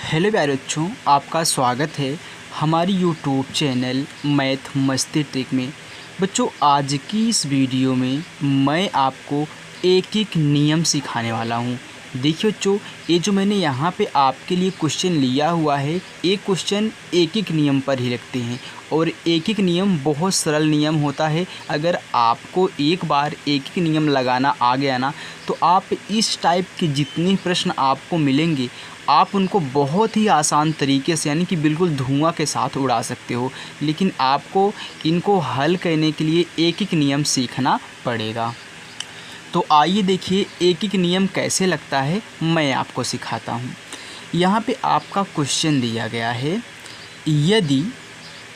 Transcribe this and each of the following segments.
Hello प्यारे बच्चों, आपका स्वागत है हमारी यूट्यूब चैनल मैथ मस्ती ट्रिक में। बच्चों, आज की इस वीडियो में मैं आपको एक एक नियम सिखाने वाला हूँ। देखिए बच्चों, ये जो मैंने यहाँ पे आपके लिए क्वेश्चन लिया हुआ है, एक क्वेश्चन एक एक नियम पर ही लगते हैं और एक एक नियम बहुत सरल नियम होता है। अगर आपको एक बार एक एक नियम लगाना आ गया ना, तो आप इस टाइप के जितने प्रश्न आपको मिलेंगे आप उनको बहुत ही आसान तरीके से, यानी कि बिल्कुल धुआं के साथ उड़ा सकते हो। लेकिन आपको इनको हल करने के लिए एक एक नियम सीखना पड़ेगा। तो आइए देखिए एक एक नियम कैसे लगता है, मैं आपको सिखाता हूँ। यहाँ पे आपका क्वेश्चन दिया गया है, यदि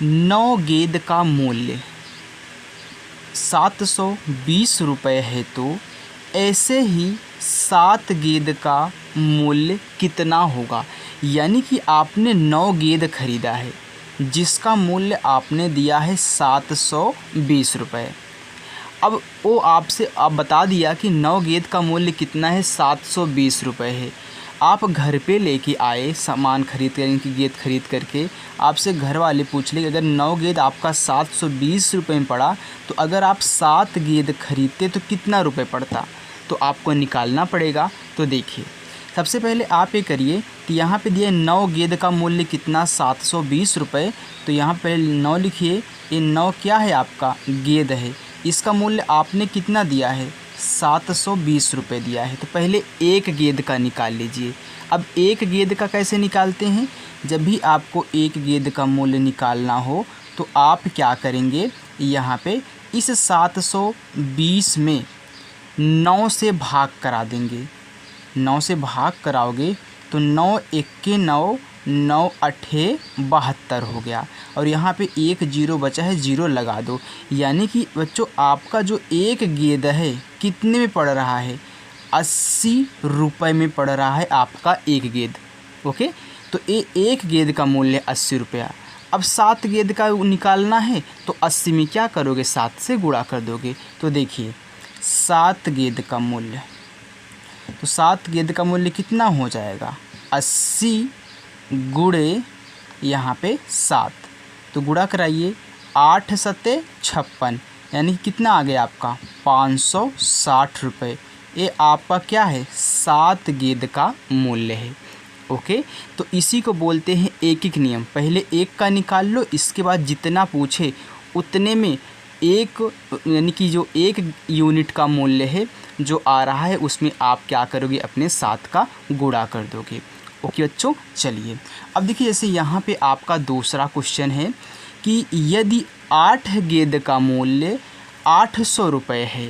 9 गेंद का मूल्य 720 रुपये है तो ऐसे ही 7 गेंद का मूल्य कितना होगा। यानी कि आपने 9 गेंद खरीदा है जिसका मूल्य आपने दिया है 720 रुपये। अब वो आपसे आप बता दिया कि 9 गेंद का मूल्य कितना है, 720 रुपये है। आप घर पे लेके आए सामान खरीद कर, इनकी गेंद खरीद करके आपसे घर वाले पूछ ले कि अगर 9 गेंद आपका 720 रुपये में पड़ा तो अगर आप 7 गेंद खरीदते तो कितना रुपये पड़ता, तो आपको निकालना पड़ेगा। तो देखिए, सबसे पहले आप ये करिए कि यहाँ पे दिया 9 गेंद का मूल्य कितना, 720 रुपये। तो यहाँ पहले 9 लिखिए, ये 9 क्या है, आपका गेंद है। इसका मूल्य आपने कितना दिया है, 720 रुपये दिया है। तो पहले एक गेंद का निकाल लीजिए। अब एक गेंद का कैसे निकालते हैं, जब भी आपको एक गेंद का मूल्य निकालना हो तो आप क्या करेंगे, यहाँ पे इस 720 में 9 से भाग करा देंगे। 9 से भाग कराओगे तो 9 एक्के 9, 9 अट्ठे 72 हो गया। और यहाँ पे एक जीरो बचा है, जीरो लगा दो। यानी कि बच्चों आपका जो एक गेंद है कितने में पड़ रहा है, 80 रुपये में पड़ रहा है आपका एक गेंद। ओके, तो ये एक गेंद का मूल्य 80 रुपया। अब 7 गेंद का निकालना है तो 80 में क्या करोगे, 7 से गुणा कर दोगे। तो देखिए 7 गेंद का मूल्य, तो 7 गेंद का मूल्य कितना हो जाएगा, 80 गुणे यहाँ पे 7। तो गुणा कराइए, 8 सत्ते 56, यानी कितना आ गया आपका 560 रुपये। ये आपका क्या है, 7 गेंद का मूल्य है। ओके, तो इसी को बोलते हैं एक एक नियम। पहले एक का निकाल लो, इसके बाद जितना पूछे उतने में एक, यानी कि जो एक यूनिट का मूल्य है जो आ रहा है उसमें आप क्या करोगे, अपने 7 का गुणा कर दोगे। ओके बच्चों, चलिए अब देखिए, जैसे यहाँ पे आपका दूसरा क्वेश्चन है कि यदि 8 गेंद का मूल्य 800 रुपये है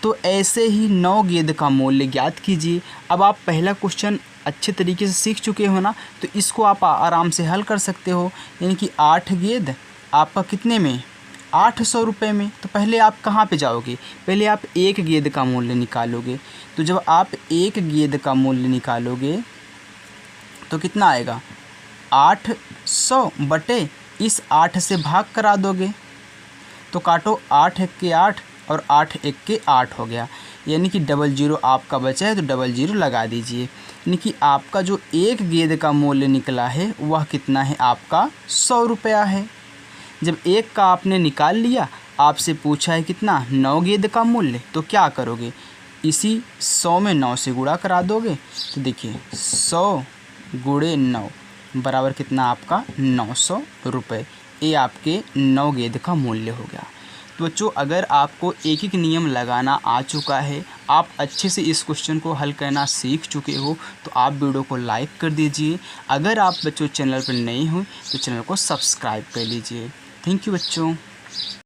तो ऐसे ही 9 गेंद का मूल्य ज्ञात कीजिए। अब आप पहला क्वेश्चन अच्छे तरीके से सीख चुके हो ना, तो इसको आप आराम से हल कर सकते हो। यानी कि 8 गेंद आपका कितने में, 800 रुपये में। तो पहले आप कहाँ पे जाओगे, पहले आप एक गेंद का मूल्य निकालोगे। तो जब आप एक गेंद का मूल्य निकालोगे तो कितना आएगा, 800 बटे इस 8 से भाग करा दोगे। तो काटो, 8 एक्के 8 और 8 एक्के 8 हो गया। यानी कि डबल जीरो आपका बचा है तो डबल जीरो लगा दीजिए। यानी कि आपका जो एक गेंद का मूल्य निकला है वह कितना है, आपका 100 रुपया है। जब एक का आपने निकाल लिया, आपसे पूछा है कितना, 9 गेंद का मूल्य, तो क्या करोगे, इसी 100 में 9 से गुणा करा दोगे। तो देखिए 100 गुणे 9 बराबर कितना आपका 900 रुपये। ये आपके 9 गेंद का मूल्य हो गया। तो बच्चों, अगर आपको एक एक नियम लगाना आ चुका है, आप अच्छे से इस क्वेश्चन को हल करना सीख चुके हो, तो आप वीडियो को लाइक कर दीजिए। अगर आप बच्चों चैनल पर नए हो तो चैनल को सब्सक्राइब कर लीजिए। थैंक यू बच्चों।